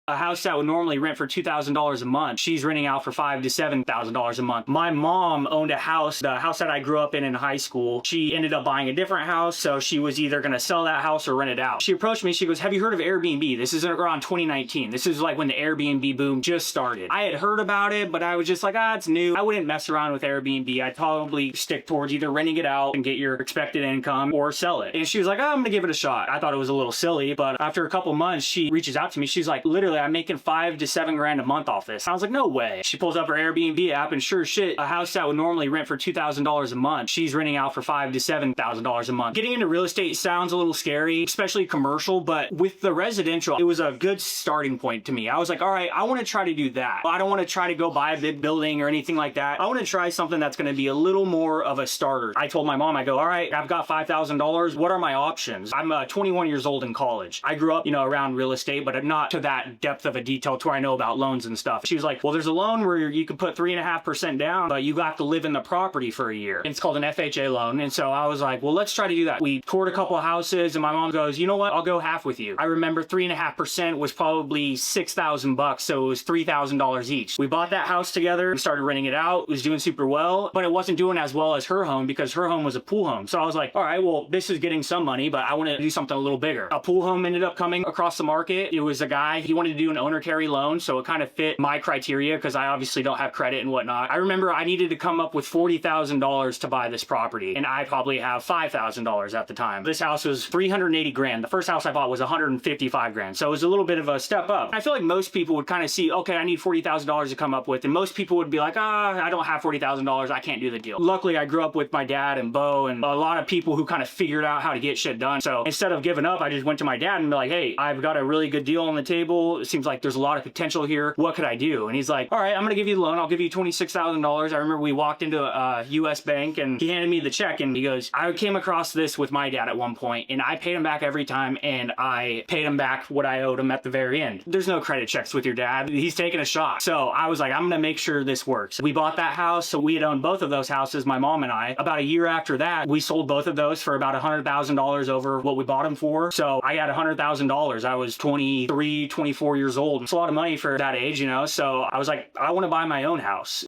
A house that would normally rent for $2,000 a month, she's renting out for $5,000 to $7,000 a month. My mom owned a house, the house that I grew up in high school. She ended up buying a different house, so she was either gonna sell that house or rent it out. She approached me, she goes, have you heard of Airbnb? This is around 2019. This is like when the Airbnb boom just started. I had heard about it, but I was just like, it's new. I wouldn't mess around with Airbnb. I'd probably stick towards either renting it out and get your expected income or sell it. And she was like, I'm gonna give it a shot. I thought it was a little silly, but after a couple months, she reaches out to me. She's like, literally, I'm making $5,000 to $7,000 a month off this. I was like, no way. She pulls up her Airbnb app and sure shit, a house that would normally rent for $2,000 a month, she's renting out for $5,000 to $7,000 a month. Getting into real estate sounds a little scary, especially commercial, but with the residential, it was a good starting point to me. I was like, all right, I want to try to do that. I don't want to try to go buy a big building or anything like that. I want to try something that's going to be a little more of a starter. I told my mom, I go, all right, I've got $5,000. What are my options? I'm 21 years old in college. I grew up, around real estate, but not to that depth of a detail to where I know about loans and stuff. She was like, well, there's a loan where you can put 3.5% down, but you have to live in the property for a year. It's called an FHA loan. And so I was like, well, let's try to do that. We toured a couple of houses and my mom goes, you know what? I'll go half with you. I remember 3.5% was probably $6,000, so it was $3,000 each. We bought that house together and started renting it out. It was doing super well, but it wasn't doing as well as her home because her home was a pool home. So I was like, all right, well, this is getting some money, but I want to do something a little bigger. A pool home ended up coming across the market. It was a guy, he wanted to do an owner carry loan, so it kind of fit my criteria because I obviously don't have credit and whatnot. I remember I needed to come up with $40,000 to buy this property, and I probably have $5,000 at the time. This house was $380,000. The first house I bought was $155,000, so it was a little bit of a step up. I feel like most people would kind of see, okay, I need $40,000 to come up with, and most people would be like, I don't have $40,000, I can't do the deal. Luckily, I grew up with my dad and Bo and a lot of people who kind of figured out how to get shit done. So instead of giving up, I just went to my dad and be like, hey, I've got a really good deal on the table. It seems like there's a lot of potential here. What could I do? And he's like, all right, I'm gonna give you the loan. I'll give you $26,000. I remember we walked into a US bank and he handed me the check and he goes, I came across this with my dad at one point and I paid him back every time and I paid him back what I owed him at the very end. There's no credit checks with your dad. He's taking a shot. So I was like, I'm gonna make sure this works. We bought that house. So we had owned both of those houses, my mom and I. About a year after that, we sold both of those for about $100,000 over what we bought them for. So I had $100,000. I was 23, 24 years old. It's a lot of money for that age, So I was like, I want to buy my own house.